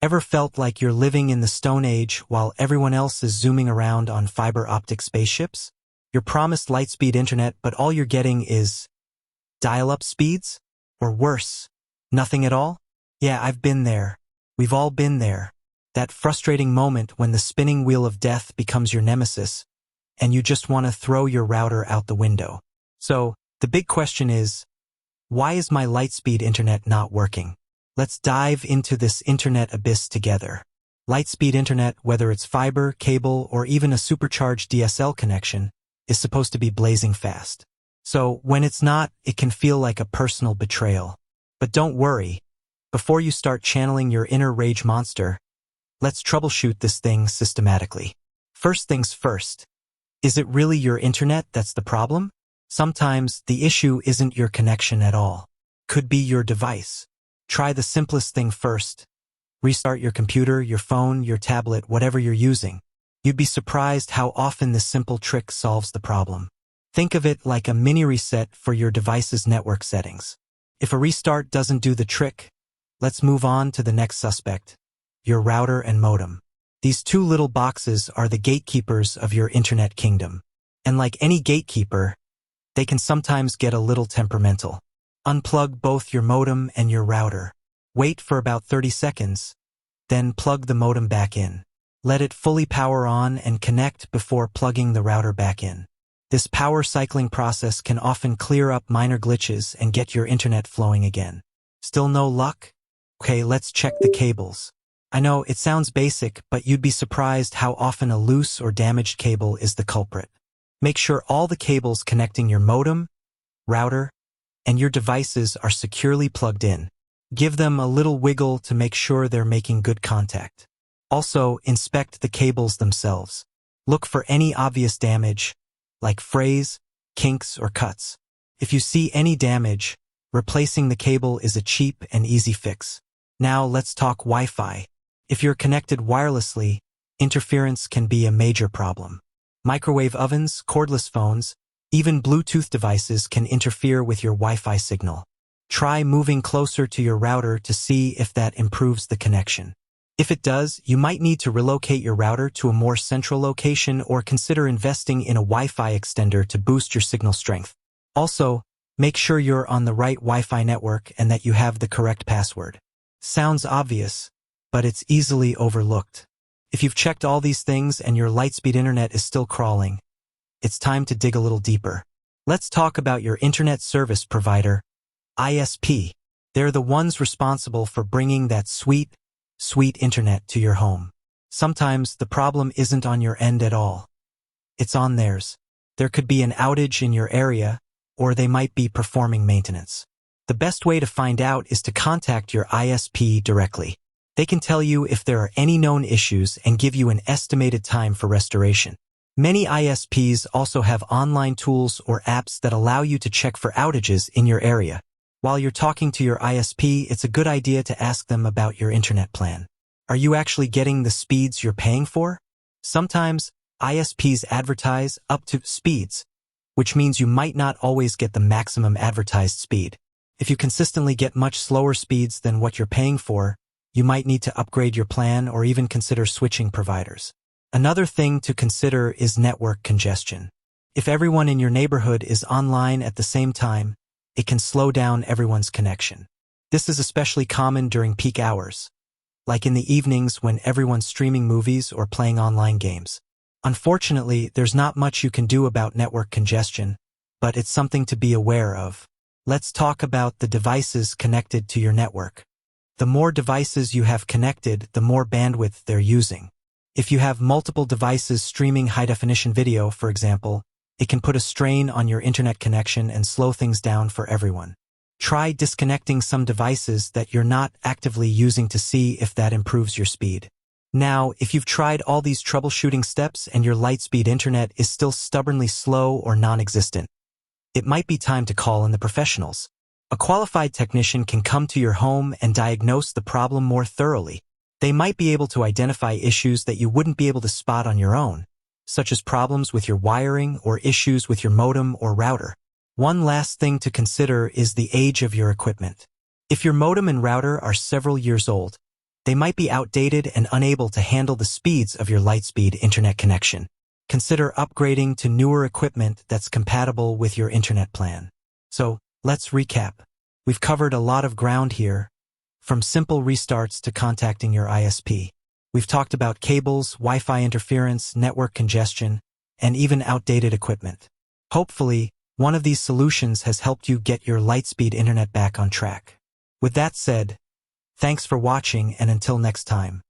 Ever felt like you're living in the Stone Age while everyone else is zooming around on fiber optic spaceships? You're promised lightspeed internet, but all you're getting is dial-up speeds? Or worse, nothing at all? Yeah, I've been there. We've all been there. That frustrating moment when the spinning wheel of death becomes your nemesis, and you just want to throw your router out the window. So, the big question is, why is my lightspeed internet not working? Let's dive into this internet abyss together. Lightspeed internet, whether it's fiber, cable, or even a supercharged DSL connection, is supposed to be blazing fast. So, when it's not, it can feel like a personal betrayal. But don't worry. Before you start channeling your inner rage monster, let's troubleshoot this thing systematically. First things first. Is it really your internet that's the problem? Sometimes the issue isn't your connection at all. Could be your device. Try the simplest thing first. Restart your computer, your phone, your tablet, whatever you're using. You'd be surprised how often this simple trick solves the problem. Think of it like a mini reset for your device's network settings. If a restart doesn't do the trick, let's move on to the next suspect, your router and modem. These two little boxes are the gatekeepers of your internet kingdom. And like any gatekeeper, they can sometimes get a little temperamental. Unplug both your modem and your router. Wait for about 30 seconds, then plug the modem back in. Let it fully power on and connect before plugging the router back in. This power cycling process can often clear up minor glitches and get your internet flowing again. Still no luck? Okay, let's check the cables. I know it sounds basic, but you'd be surprised how often a loose or damaged cable is the culprit. Make sure all the cables connecting your modem, router, and your devices are securely plugged in. Give them a little wiggle to make sure they're making good contact. Also, inspect the cables themselves. Look for any obvious damage, like frays, kinks, or cuts. If you see any damage, replacing the cable is a cheap and easy fix. Now let's talk Wi-Fi. If you're connected wirelessly, interference can be a major problem. Microwave ovens, cordless phones, even Bluetooth devices can interfere with your Wi-Fi signal. Try moving closer to your router to see if that improves the connection. If it does, you might need to relocate your router to a more central location or consider investing in a Wi-Fi extender to boost your signal strength. Also, make sure you're on the right Wi-Fi network and that you have the correct password. Sounds obvious, but it's easily overlooked. If you've checked all these things and your lightspeed internet is still crawling, it's time to dig a little deeper. Let's talk about your internet service provider, ISP. They're the ones responsible for bringing that sweet internet to your home. Sometimes the problem isn't on your end at all. It's on theirs. There could be an outage in your area, or they might be performing maintenance. The best way to find out is to contact your ISP directly. They can tell you if there are any known issues and give you an estimated time for restoration. Many ISPs also have online tools or apps that allow you to check for outages in your area. While you're talking to your ISP, it's a good idea to ask them about your internet plan. Are you actually getting the speeds you're paying for? Sometimes, ISPs advertise up to speeds, which means you might not always get the maximum advertised speed. If you consistently get much slower speeds than what you're paying for, you might need to upgrade your plan or even consider switching providers. Another thing to consider is network congestion. If everyone in your neighborhood is online at the same time, it can slow down everyone's connection. This is especially common during peak hours, like in the evenings when everyone's streaming movies or playing online games. Unfortunately, there's not much you can do about network congestion, but it's something to be aware of. Let's talk about the devices connected to your network. The more devices you have connected, the more bandwidth they're using. If you have multiple devices streaming high-definition video, for example, it can put a strain on your internet connection and slow things down for everyone. Try disconnecting some devices that you're not actively using to see if that improves your speed. Now, if you've tried all these troubleshooting steps and your lightspeed internet is still stubbornly slow or non-existent, it might be time to call in the professionals. A qualified technician can come to your home and diagnose the problem more thoroughly. They might be able to identify issues that you wouldn't be able to spot on your own, such as problems with your wiring or issues with your modem or router. One last thing to consider is the age of your equipment. If your modem and router are several years old, They might be outdated and unable to handle the speeds of your lightspeed internet connection. Consider upgrading to newer equipment that's compatible with your internet plan. So, let's recap. We've covered a lot of ground here, from simple restarts to contacting your ISP. We've talked about cables, Wi-Fi interference, network congestion, and even outdated equipment. Hopefully, one of these solutions has helped you get your lightspeed internet back on track. With that said, thanks for watching, and until next time.